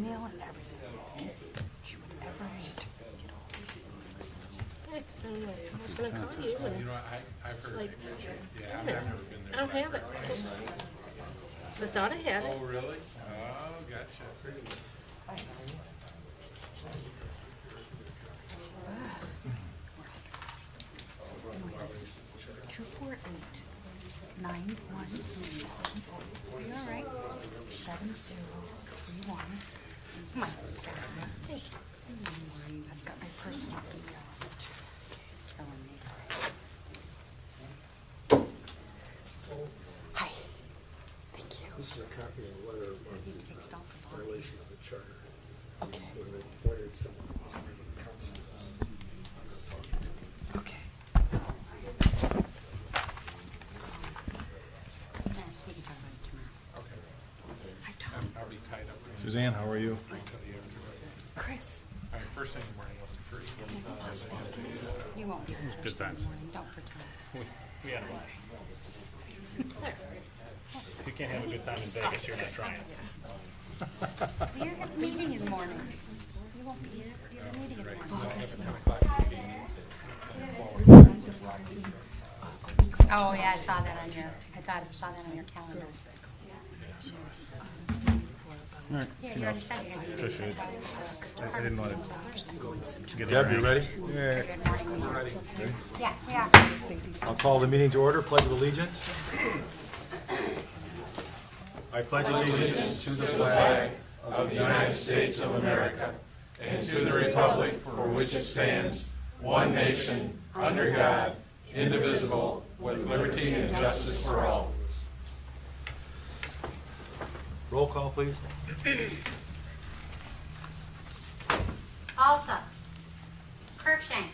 email and everything. She would ever hate, I was going to call you. And You know, I've heard like, of it. Yeah, I've never been there. I don't have it. I thought I had it. Oh, really? Oh, gotcha. 248-9137. Are you all right? 7031. Oh my God. Hey. That's got my personal email on it. Telling me. Hi. Thank you. This is a copy of the letter of Take stock of all. violation of the charter. Okay. When they appointed someone who's a member of the council. Okay. We can talk about it tomorrow. Okay. Hi, Tom. I'll be tied up. Suzanne, how are you? Chris. All right, first thing in the morning, I'll be free. You won't be here. Good times. Don't pretend. We had a blast. If you can't have a good time in Vegas, you're not trying. You're at a meeting in the morning. You won't be here. You're at a meeting in the morning. Oh, yeah, I saw that on your, I saw that on your calendar. All right. Yeah, you already said you're going to be Appreciate it. I didn't want to get Deb, you ready? Yeah. Good morning meeting. Yeah, yeah. I'll call the meeting to order. Pledge of allegiance. I pledge allegiance to the flag of the United States of America and to the republic for which it stands, one nation, under God, indivisible, with liberty and justice for all. Roll call, please. Alsop. Kirkshank.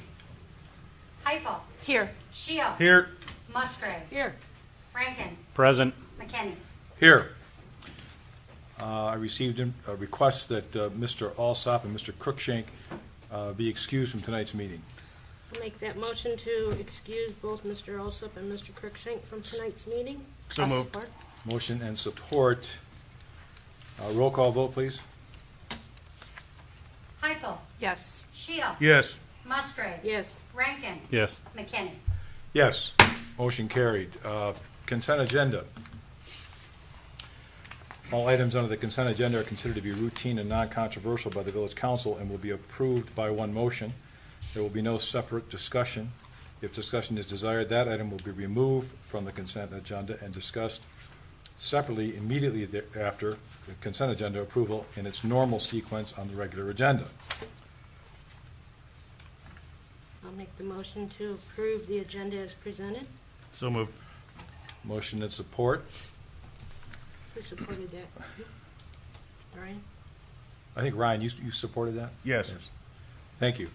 Heupel. Here. Shield. Here. Musgrave. Here. Rankin. Present. McKinney. Here. I received a request that Mr. Alsop and Mr. Cruikshank be excused from tonight's meeting. I'll make that motion to excuse both Mr. Alsop and Mr. Cruikshank from tonight's meeting. So I'll moved. support. Motion and support. Roll call vote, please. Heupel. Yes. Shield. Yes. Musgrave. Yes. Rankin. Yes. McKinney. Yes. Motion carried. Consent agenda. All items under the consent agenda are considered to be routine and non-controversial by the village council and will be approved by one motion. There will be no separate discussion. If discussion is desired, that item will be removed from the consent agenda and discussed separately immediately thereafter the consent agenda approval in its normal sequence on the regular agenda. I'll make the motion to approve the agenda as presented. So moved. Motion and support. Who supported that? Ryan? I think, Ryan, you supported that? Yes. Thank you.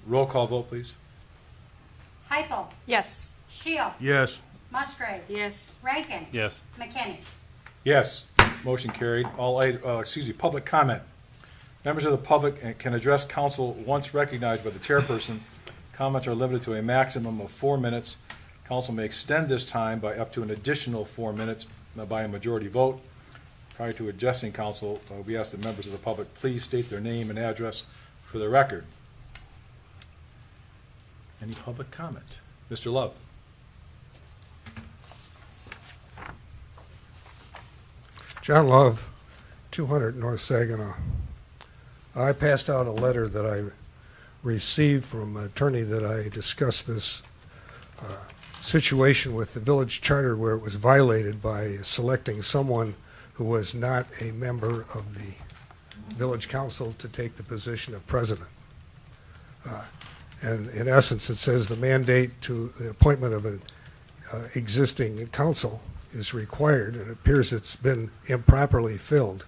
Roll call vote, please. Heupel. Yes. Shield. Yes. Musgrave. Yes. Rankin. Yes. McKinney. Yes. Motion carried. Public comment. Members of the public can address council once recognized by the chairperson. Comments are limited to a maximum of 4 minutes. Council may extend this time by up to an additional 4 minutes by a majority vote. Prior to addressing council, we ask that members of the public please state their name and address for the record. Any public comment? Mr. Love. John Love, 200 North Saginaw. I passed out a letter that I received from an attorney that I discussed this situation with the village charter where it was violated by selecting someone who was not a member of the village council to take the position of president. And in essence, it says the mandate to the appointment of an existing council is required, and it appears it's been improperly filled.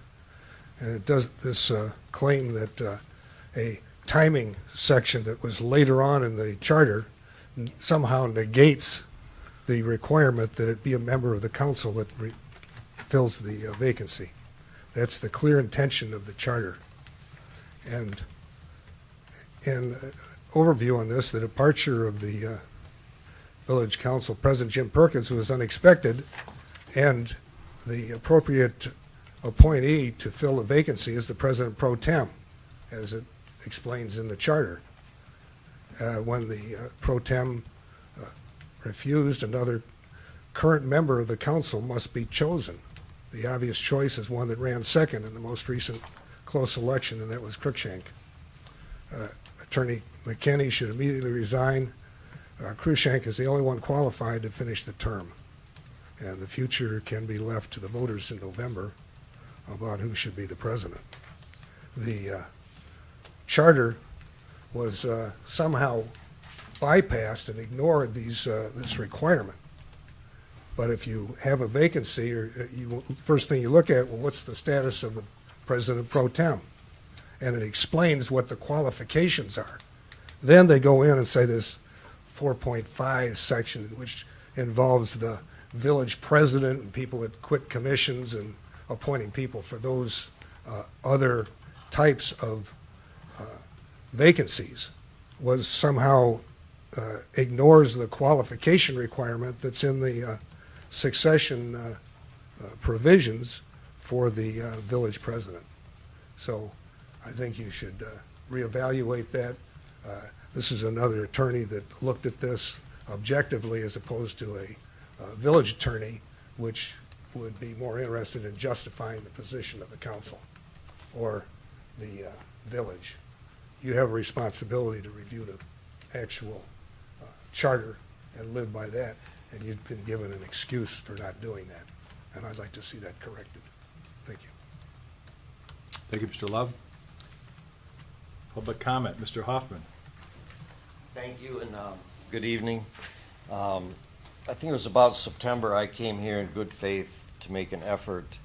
And it does this claim that a timing section that was later on in the charter somehow negates the requirement that it be a member of the council that fills the vacancy. That's the clear intention of the charter. And in overview on this, the departure of the village council president, Jim Perkins, was unexpected, and the appropriate appointee to fill a vacancy is the president pro tem, as it explains in the charter. When the pro tem refused, another current member of the council must be chosen. The obvious choice is one that ran second in the most recent close election, and that was Cruikshank. Attorney McKinney should immediately resign. Cruikshank is the only one qualified to finish the term, and the future can be left to the voters in November about who should be the president. The charter was somehow bypassed and ignored this requirement. But if you have a vacancy, or first thing you look at, well, what's the status of the president pro tem? And it explains what the qualifications are. Then they go in and say this 4.5 section, which involves the village president and people that quit commissions and appointing people for those other types of vacancies, was somehow ignores the qualification requirement that's in the succession provisions for the village president. So I think you should reevaluate that. This is another attorney that looked at this objectively as opposed to a village attorney, which would be more interested in justifying the position of the council or the village. You have a responsibility to review the actual charter and live by that, and you've been given an excuse for not doing that, and I'd like to see that corrected. Thank you. Thank you, Mr. Love. Public comment, Mr. Hoffman. Thank you, and good evening. I think it was about September I came here in good faith to make an effort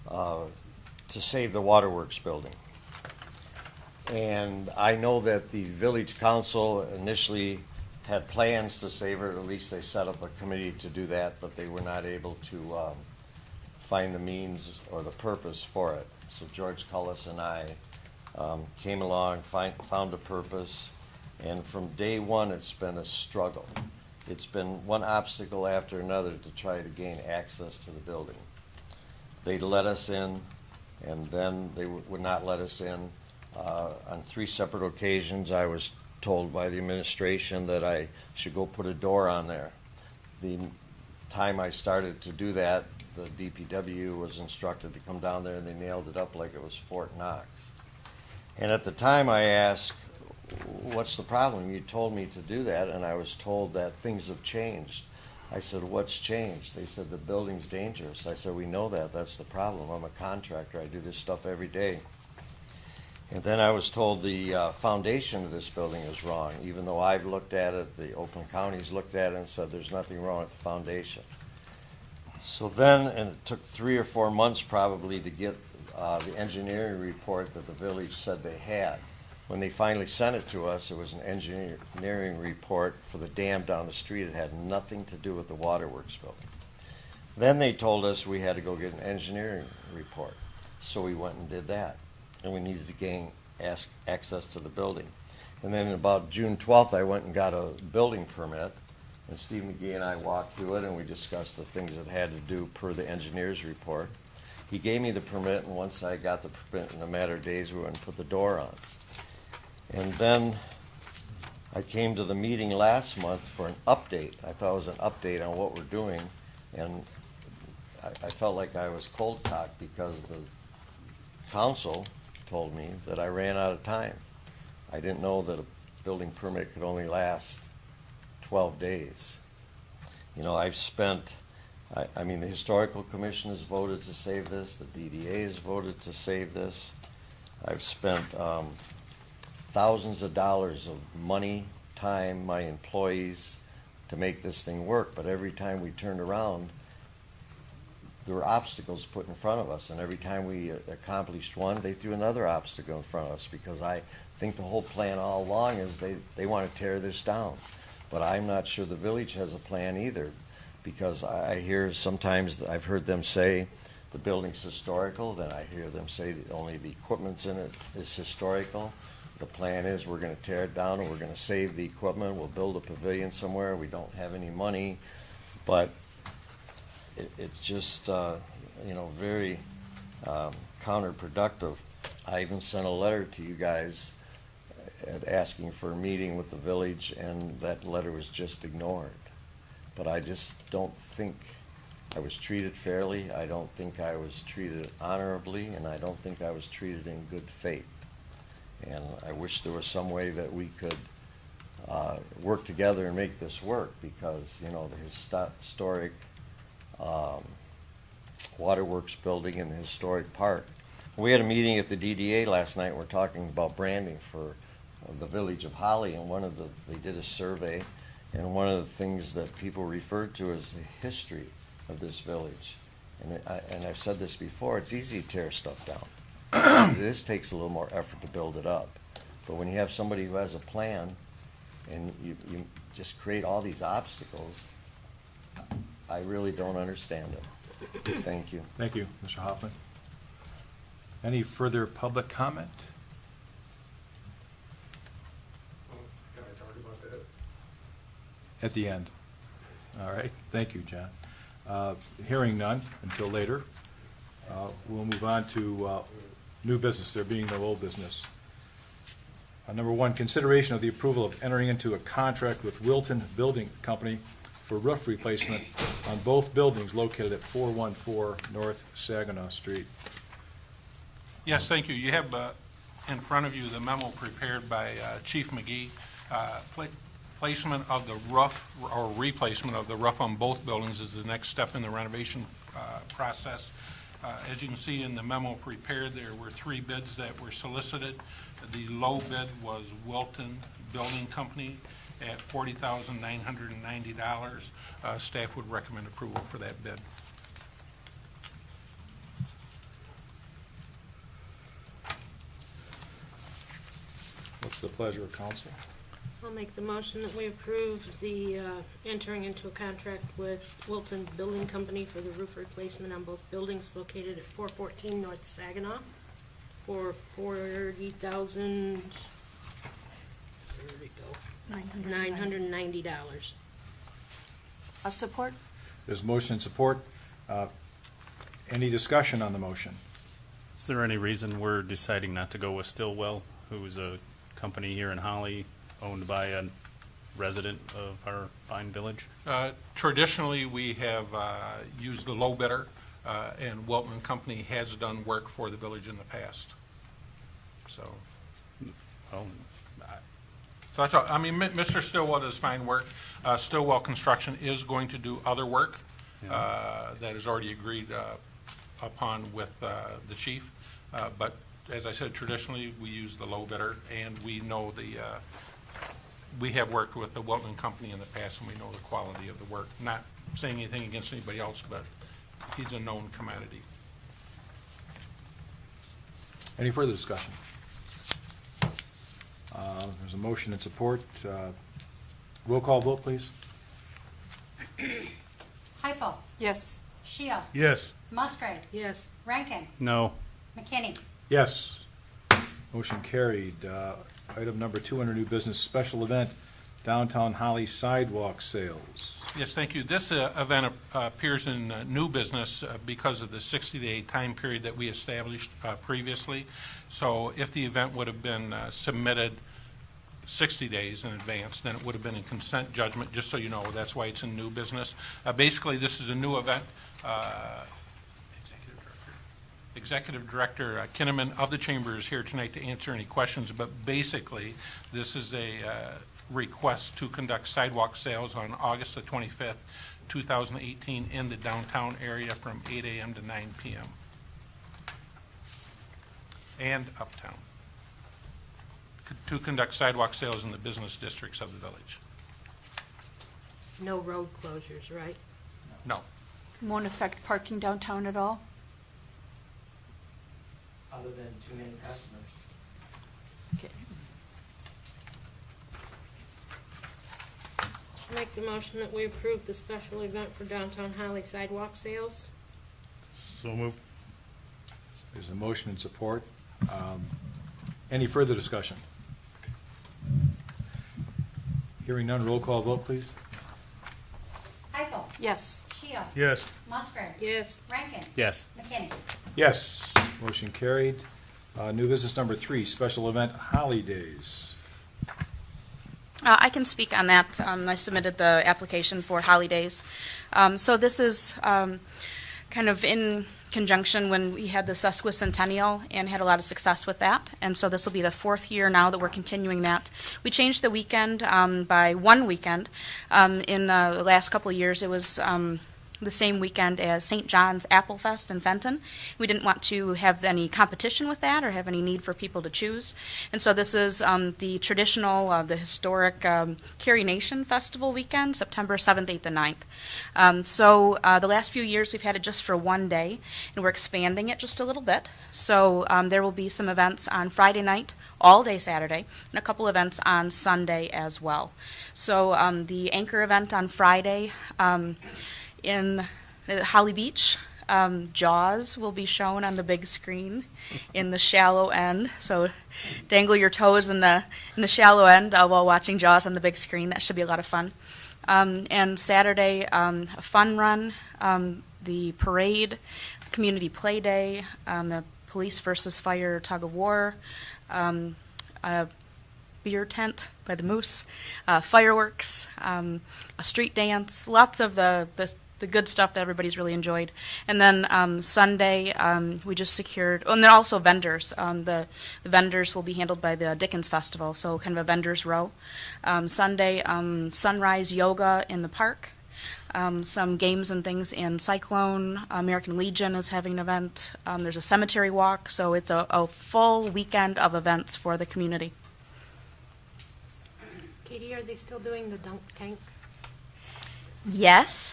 to save the Waterworks building. And I know that the village council initially had plans to save it, or at least they set up a committee to do that, but they were not able to find the means or the purpose for it. So George Cullis and I came along, found a purpose, and from day one it's been a struggle. It's been one obstacle after another to try to gain access to the building. They'd let us in, and then they would not let us in. On 3 separate occasions I was told by the administration that I should go put a door on there. The time I started to do that, the DPW was instructed to come down there, and they nailed it up like it was Fort Knox. And at the time I asked, what's the problem? You told me to do that, and I was told that things have changed. I said, what's changed? They said, the building's dangerous. I said, we know that. That's the problem. I'm a contractor. I do this stuff every day. And then I was told the foundation of this building is wrong, even though I've looked at it, the Oakland County's looked at it and said there's nothing wrong with the foundation. So then, and it took 3 or 4 months probably to get the engineering report that the village said they had. When they finally sent it to us, it was an engineering report for the dam down the street. It had nothing to do with the Waterworks building. Then they told us we had to go get an engineering report. So we went and did that. And we needed to gain access to the building. And then about June 12th, I went and got a building permit. And Steve McGee and I walked through it, and we discussed the things that had to do per the engineer's report. He gave me the permit, and once I got the permit, in a matter of days, we went and put the door on. And then I came to the meeting last month for an update. I thought it was an update on what we're doing, and I felt like I was cold-cocked because the council told me that I ran out of time. I didn't know that a building permit could only last 12 days. You know, I've spent, I mean, the Historical Commission has voted to save this, the DDA has voted to save this. I've spent thousands of dollars of money, time, my employees to make this thing work, but every time we turned around, there were obstacles put in front of us, and every time we accomplished one, they threw another obstacle in front of us, because I think the whole plan all along is they want to tear this down. But I'm not sure the village has a plan either, because I hear sometimes, I've heard them say the building's historical, then I hear them say that only the equipment's in it is historical. The plan is we're going to tear it down and we're going to save the equipment, we'll build a pavilion somewhere, we don't have any money, but it's just, you know, very counterproductive. I even sent a letter to you guys asking for a meeting with the village, and that letter was just ignored. But I just don't think I was treated fairly. I don't think I was treated honorably, and I don't think I was treated in good faith. And I wish there was some way that we could work together and make this work, because, you know, the historic waterworks building in the historic park. We had a meeting at the DDA last night. We're talking about branding for the village of Holly, and they did a survey, and one of the things that people referred to is the history of this village. And I've said this before, it's easy to tear stuff down. This takes a little more effort to build it up. But when you have somebody who has a plan and you just create all these obstacles, I really don't understand it. Thank you. Thank you, Mr. Hoffman. Any further public comment? Can I talk about that? At the end. All right, thank you, John. Hearing none until later, we'll move on to new business, there being no old business. Number one, consideration of the approval of entering into a contract with Wilton Building Company for roof replacement on both buildings located at 414 North Saginaw Street. Yes, thank you. You have in front of you the memo prepared by Chief McGee. Placement of the roof, or replacement of the roof on both buildings, is the next step in the renovation process. As you can see in the memo prepared, there were 3 bids that were solicited. The low bid was Wilton Building Company at $40,990. Staff would recommend approval for that bid. What's the pleasure of council? I'll make the motion that we approve the entering into a contract with Wilton Building Company for the roof replacement on both buildings located at 414 North Saginaw for $40,000. Where did it go? $990. A support? There's motion and support. Any discussion on the motion? Is there any reason we're deciding not to go with Stillwell, who's a company here in Holly owned by a resident of our fine village? Traditionally, we have used the low bidder, and Wilton Company has done work for the village in the past. So Well, that's all. I mean, Mr. Stillwell does fine work. Stillwell Construction is going to do other work that is already agreed upon with the chief. But as I said, traditionally, we use the low bidder, and we know we have worked with the Wilton Company in the past, and we know the quality of the work. Not saying anything against anybody else, but he's a known commodity. Any further discussion? There's a motion and support. Roll call vote, please. Heupel. Yes. Shield. yes. Musgrave. Yes. Rankin. No. McKinney. Yes. Motion carried. Item number 2 under new business, special event, downtown Holly sidewalk sales. Yes, thank you. This event appears in new business because of the 60-day time period that we established previously. So if the event would have been submitted 60 days in advance, then it would have been in consent judgment, just so you know. That's why it's in new business. Basically, this is a new event. Executive Director Kinnaman of the Chamber is here tonight to answer any questions, but basically, this is a request to conduct sidewalk sales on August the 25th, 2018 in the downtown area from 8 a.m. to 9 p.m. and uptown, to conduct sidewalk sales in the business districts of the village. No road closures, right? No. Won't affect parking downtown at all? Other than too many customers. Okay. Make the motion that we approve the special event for downtown Holly sidewalk sales. So moved. There's a motion and support. Any further discussion? Hearing none, roll call vote, please. Heupel. Yes. Shield. Yes. Musgrave. Yes. Rankin. Yes. McKinney. Yes. Motion carried. New business number 3, special event holidays. I can speak on that. I submitted the application for holidays. So this is kind of in conjunction when we had the sesquicentennial and had a lot of success with that. And so this will be the 4th year now that we're continuing that. We changed the weekend by 1 weekend. In the last couple of years, it was the same weekend as St. John's Apple Fest in Fenton. We didn't want to have any competition with that or have any need for people to choose. And so this is the traditional, the historic Carrie Nation Festival weekend, September 7th, 8th, and 9th. So the last few years we've had it just for 1 day, and we're expanding it just a little bit. So there will be some events on Friday night, all day Saturday, and a couple events on Sunday as well. So the anchor event on Friday, in Holly Beach, Jaws will be shown on the big screen in the shallow end. So dangle your toes in the shallow end while watching Jaws on the big screen. That should be a lot of fun. And Saturday, a fun run, the parade, community play day, the police versus fire tug of war, a beer tent by the Moose, fireworks, a street dance, lots of the good stuff that everybody's really enjoyed. And then Sunday, we just secured, and then also vendors. The vendors will be handled by the Dickens Festival, so kind of a vendors row. Sunday, sunrise yoga in the park. Some games and things in Cyclone. American Legion is having an event. There's a cemetery walk, so it's a full weekend of events for the community. Katie, are they still doing the dunk tank? Yes.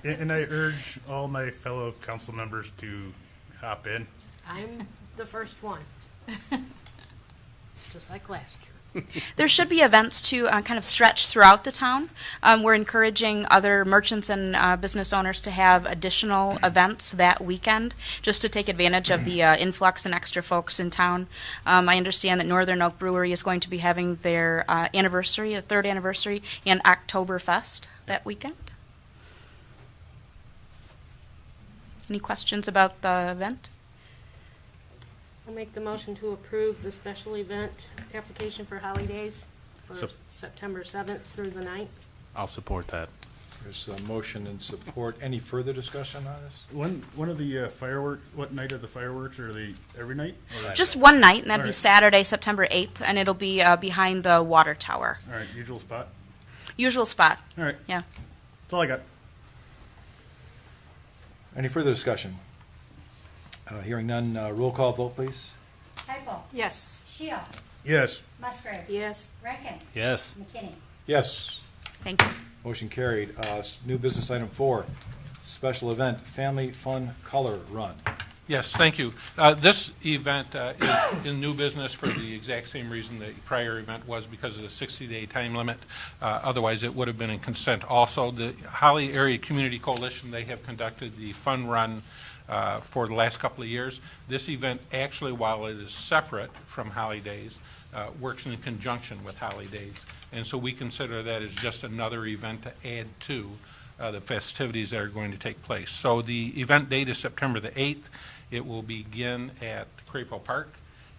And I urge all my fellow council members to hop in. I'm the first one. Just like last year. There should be events to kind of stretch throughout the town. We're encouraging other merchants and business owners to have additional events that weekend just to take advantage of the influx and extra folks in town. I understand that Northern Oak Brewery is going to be having their anniversary, the 3rd anniversary, and Oktoberfest that weekend. Any questions about the event? I'll make the motion to approve the special event application for holidays for September 7th through the 9th. I'll support that. There's a motion and support. Any further discussion on this? When are the fireworks? What night are the fireworks? Are they every night? Or Just one night, and that'd All be right. Saturday, September 8th, and it'll be behind the water tower. all right, usual spot. Usual spot, All right, yeah. that's all I got. Any further discussion? Hearing none, roll call vote, please. Hypo. Yes. Shield. Yes. Musgrave. Yes. Rankin. Yes. McKinney. Yes. Thank you. Motion carried. New business item 4, special event, Family Fun Color Run. Yes, thank you. This event is in new business for the exact same reason the prior event was, because of the 60-day time limit. Otherwise, it would have been in consent also. The Holly Area Community Coalition, they have conducted the fun run for the last couple of years. This event, actually, while it is separate from Holly Days, works in conjunction with Holly Days. And so we consider that as just another event to add to the festivities that are going to take place. So the event date is September the 8th. It will begin at Crapo Park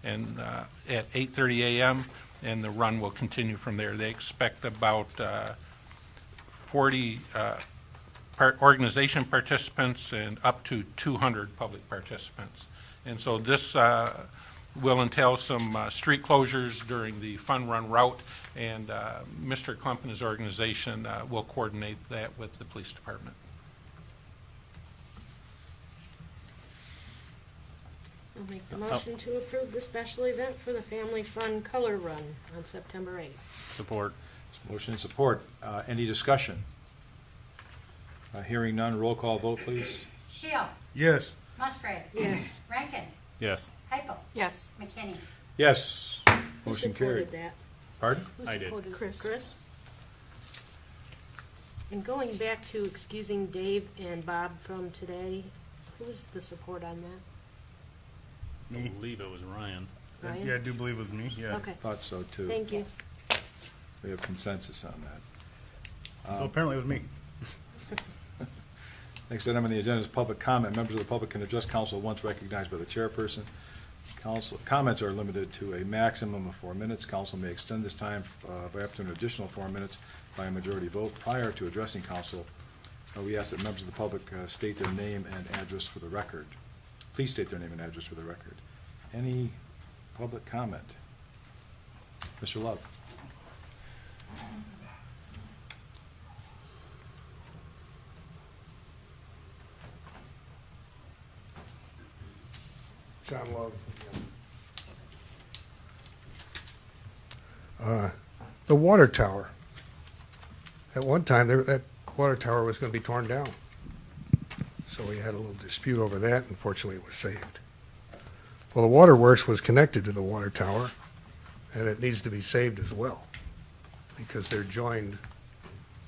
and at 8:30 a.m., and the run will continue from there. They expect about 40 organization participants and up to 200 public participants. And so this will entail some street closures during the fun run route, and Mr. Klump and his organization will coordinate that with the police department. I'll make the motion to approve the special event for the Family Fun Color Run on September 8th. Support. Motion and support. Any discussion? Hearing none, roll call vote, please. Shield. Yes. Musgrave. Yes. Rankin. Yes. Hypo. Yes. McKinney. Yes. Who Motion supported carried. that? Pardon? Who I did. supported it? Chris. Chris? And going back to excusing Dave and Bob from today, who's the support on that? I Me. believe it was Ryan. Ryan? Yeah, I do believe it was me. Yeah. Okay, Thought so, too. thank you. We have consensus on that. Well, apparently it was me. Next item on the agenda is public comment. Members of the public can address council once recognized by the chairperson. Council comments are limited to a maximum of 4 minutes. Council may extend this time by up to an additional 4 minutes by a majority vote. Prior to addressing council, we ask that members of the public state their name and address for the record. Please state their name and address for the record. Any public comment? Mr. Love. John Love. The water tower. At one time, that water tower was going to be torn down. So we had a little dispute over that. Unfortunately, it was saved. Well, the waterworks was connected to the water tower, and it needs to be saved as well because they're joined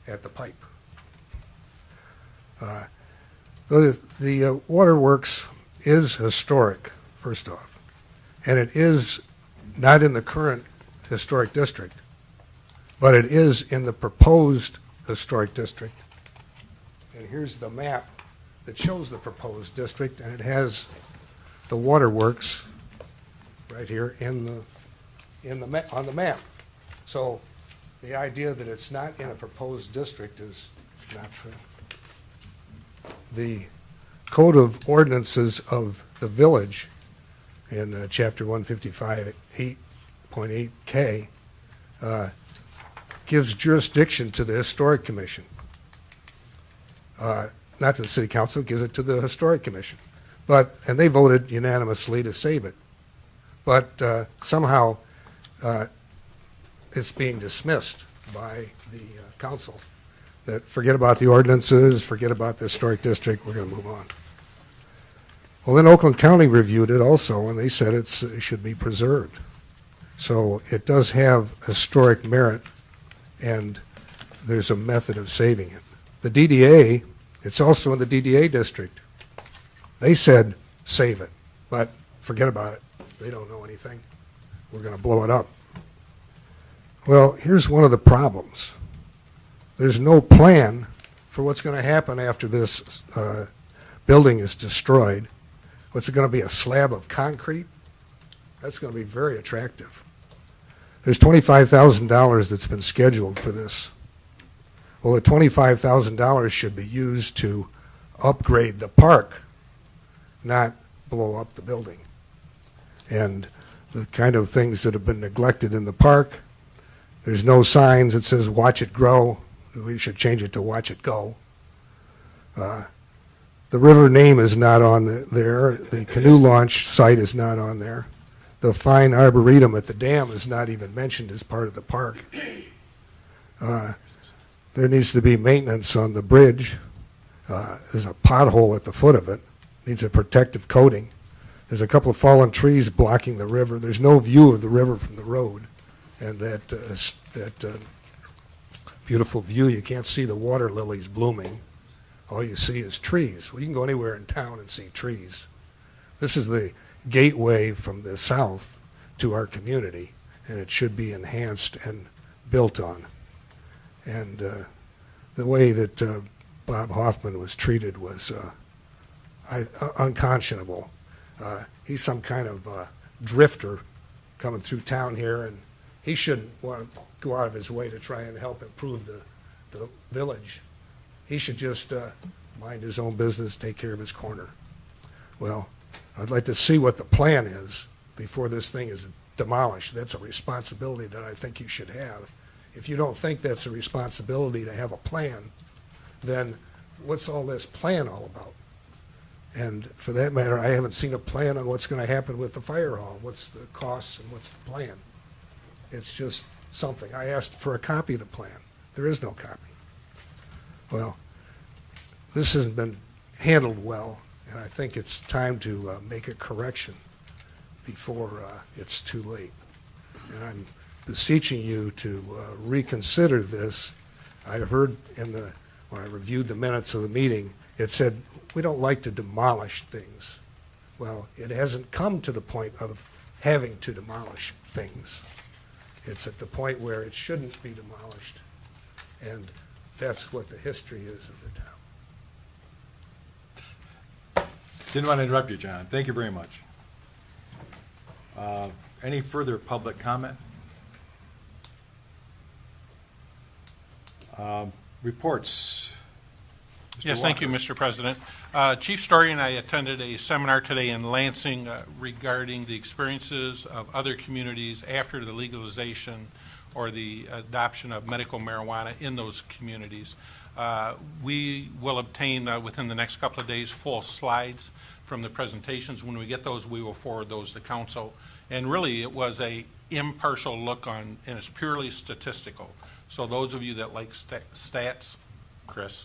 at the pipe. The waterworks is historic, first off, and it is not in the current historic district, but it is in the proposed historic district. And here's the map that shows the proposed district, and it has the waterworks right here on the map. So the idea that it's not in a proposed district is not true. The Code of Ordinances of the Village in Chapter 155, 8.8K, gives jurisdiction to the Historic Commission. Not to the City Council, gives it to the Historic Commission. And they voted unanimously to save it. But somehow it's being dismissed by the council. That forget about the ordinances, forget about the historic district, we're going to move on. Well, then Oakland County reviewed it also, and they said it should be preserved. So it does have historic merit, and there's a method of saving it. The DDA, it's also in the DDA district. They said save it, but forget about it. They don't know anything. We're going to blow it up. Well, here's one of the problems. There's no plan for what's going to happen after this building is destroyed. What's it going to be, a slab of concrete? That's going to be very attractive. There's $25,000 that's been scheduled for this. Well, the $25,000 should be used to upgrade the park, not blow up the building. And the kind of things that have been neglected in the park, there's no signs that says watch it grow. We should change it to watch it go. The river name is not on there. The canoe launch site is not on there. The fine arboretum at the dam is not even mentioned as part of the park. There needs to be maintenance on the bridge. There's a pothole at the foot of it. Needs a protective coating. There's a couple of fallen trees blocking the river. There's no view of the river from the road. And that beautiful view, you can't see the water lilies blooming. All you see is trees. Well, you can go anywhere in town and see trees. This is the gateway from the south to our community, and it should be enhanced and built on. And the way that Bob Hoffman was treated was unconscionable. He's some kind of drifter coming through town here, and he shouldn't want to go out of his way to try and help improve the village. He should just mind his own business, take care of his corner. Well, I'd like to see what the plan is before this thing is demolished. That's a responsibility that I think you should have. If you don't think that's a responsibility to have a plan, then what's all this plan all about? And for that matter, I haven't seen a plan on what's going to happen with the fire hall. What's the costs and what's the plan? It's just something. I asked for a copy of the plan. There is no copy. Well, this hasn't been handled well, and I think it's time to make a correction before it's too late. And I'm beseeching you to reconsider this. I heard when I reviewed the minutes of the meeting, it said, we don't like to demolish things. Well, it hasn't come to the point of having to demolish things. It's at the point where it shouldn't be demolished. And that's what the history is of the town. Didn't want to interrupt you, John. Thank you very much. Any further public comment? Reports. Mr. Yes, thank you, Walker. Mr. President. Chief Story and I attended a seminar today in Lansing regarding the experiences of other communities after the legalization or the adoption of medical marijuana in those communities. We will obtain within the next couple of days full slides from the presentations. When we get those, we will forward those to council. And really, it was a impartial look on, and it's purely statistical. So those of you that like stats, Chris,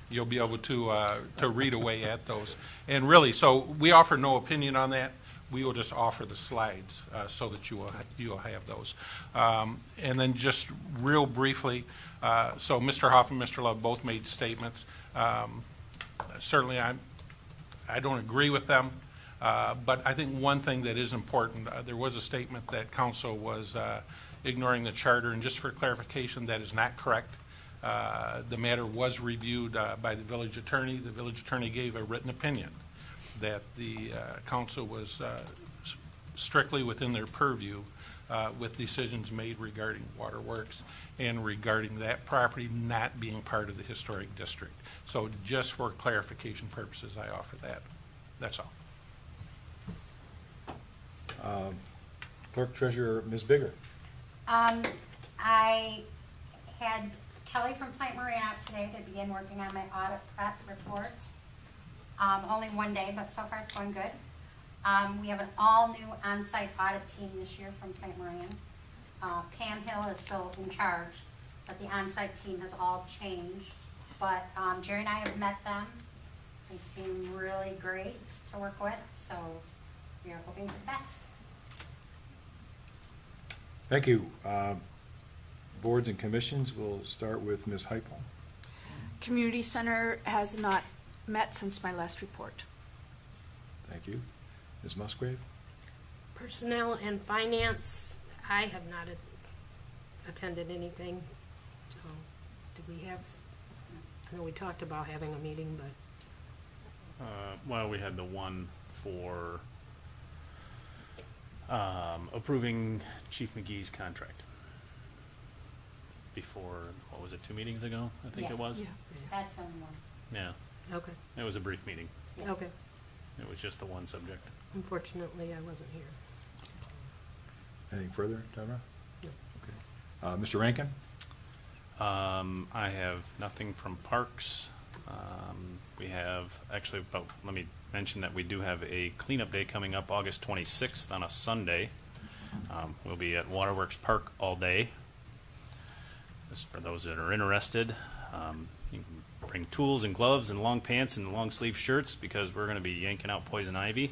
you'll be able to read away at those. And really, so we offer no opinion on that. We will just offer the slides so that you will have those. And then just real briefly, so Mr. Hoff and Mr. Love both made statements. Certainly, I don't agree with them, but I think one thing that is important, there was a statement that council was ignoring the charter, and just for clarification, that is not correct. The matter was reviewed by the village attorney. The village attorney gave a written opinion that the council was strictly within their purview with decisions made regarding waterworks and regarding that property not being part of the historic district. So just for clarification purposes, I offer that. That's all. Clerk Treasurer, Ms. Bigger. I had Kelly from Plant Marine out today to begin working on my audit prep reports. Only one day, but so far it's going good. We have an all-new on-site audit team this year from Plant Marine. Pam Hill is still in charge, but the on-site team has all changed. But Jerry and I have met them. They seem really great to work with, so we are hoping for the best. Thank you. Boards and commissions, we'll start with Ms. Heupel. Community Center has not met since my last report. Thank you. Ms. Musgrave? Personnel and Finance, I have not attended anything. So, did we have, I know we talked about having a meeting, but. Well, we had the one for approving Chief McGee's contract. Before, what was it, 2 meetings ago, I think Yeah. it was? Yeah. That's on one. Yeah, Okay, it was a brief meeting. okay. It was just the one subject. Unfortunately, I wasn't here. Anything further, Deborah? No. Okay. Mr. Rankin? I have nothing from Parks. We have, actually, let me mention that we do have a cleanup day coming up August 26th on a Sunday. We'll be at Waterworks Park all day. Just for those that are interested, you can bring tools and gloves and long pants and long sleeve shirts because we're going to be yanking out poison ivy.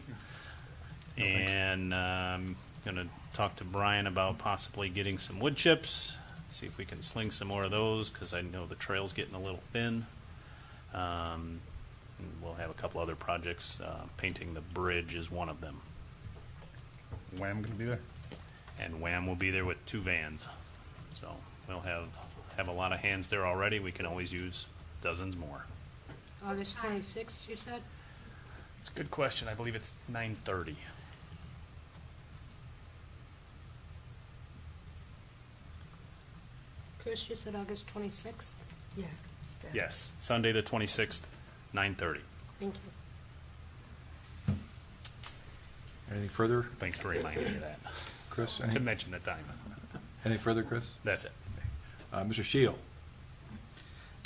And I'm going to talk to Brian about possibly getting some wood chips, see if we can sling some more of those because I know the trail's getting a little thin. And we'll have a couple other projects. Painting the bridge is one of them. Wham going to be there? And Wham will be there with 2 vans. So we'll have a lot of hands there already. We can always use dozens more. August 26th, you said? It's a good question. I believe it's 9:30. Chris, you said August 26th? Yeah. Yes, Sunday the 26th, 9:30. Thank you. Anything further? Thanks for reminding me of that. Chris? To mention the time. Any further, Chris? That's it. Mr. Shield?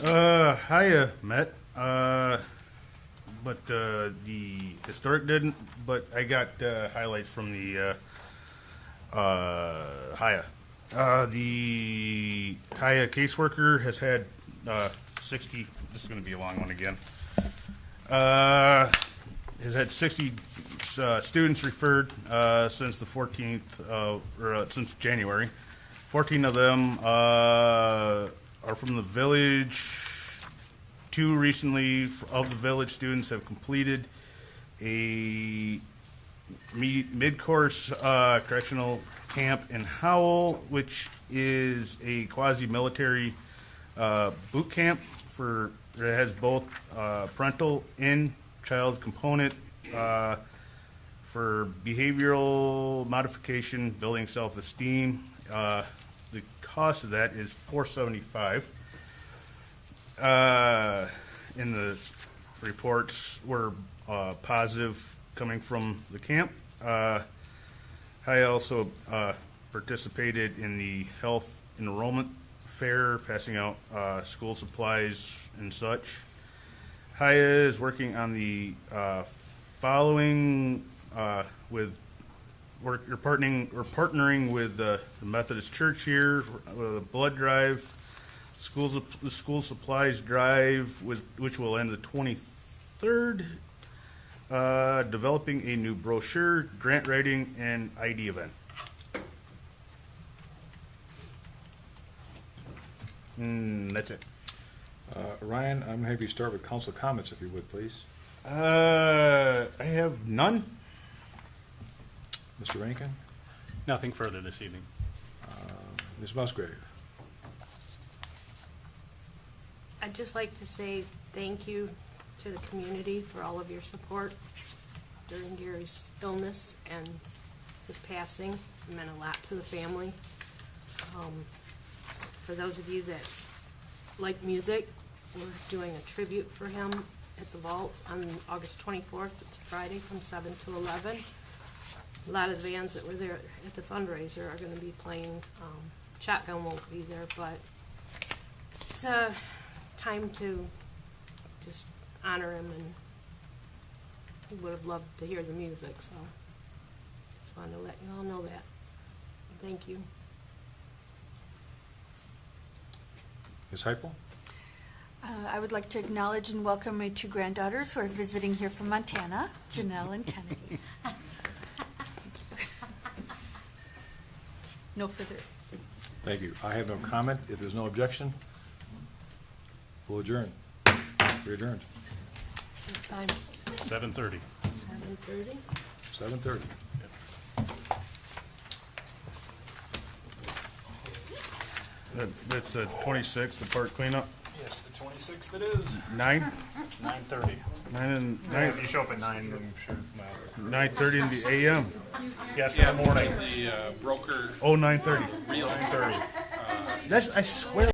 Hiya, met. But the historic didn't, but I got highlights from the Hiya. The Hiya caseworker has had 60, this is going to be a long one again, has had 60 students referred since the 14th, or since January. 14 of them are from the village. 2 recently of the village students have completed a mid-course correctional camp in Howell, which is a quasi-military boot camp that has both parental and child component for behavioral modification, building self-esteem. The cost of that is $475. In the reports were positive coming from the camp. I also participated in the health enrollment fair, passing out school supplies and such. Haya is working on the following we're partnering with the Methodist Church here with a blood drive, the school supplies drive, which will end the 23rd. Developing a new brochure, grant writing, and ID event. That's it. Ryan, I'm going to have you start with council comments, if you would, please. I have none. Mr. Rankin? Nothing further this evening. Ms. Musgrave? I'd just like to say thank you to the community for all of your support during Gary's illness and his passing. It meant a lot to the family. For those of you that like music, we're doing a tribute for him at the Vault on August 24th. It's a Friday from 7 to 11. A lot of the bands that were there at the fundraiser are going to be playing. Shotgun won't be there, but it's a time to just honor him, and he would have loved to hear the music, so just wanted to let you all know that. Thank you. Ms. Heupel? I would like to acknowledge and welcome my two granddaughters who are visiting here from Montana, Janelle and Kennedy. No further. Thank you. I have no comment. If there's no objection, we'll adjourn. We're adjourned. What time? 7:30. 7:30? 7:30. That's the 26th, the park cleanup. Yes, the 26th it is. 9? 9:30. 9 If you show up at 9, I'm sure. 9:30 in the a.m. Yes, in the morning. The broker Oh, 9:30. real 9:30. That's, I swear.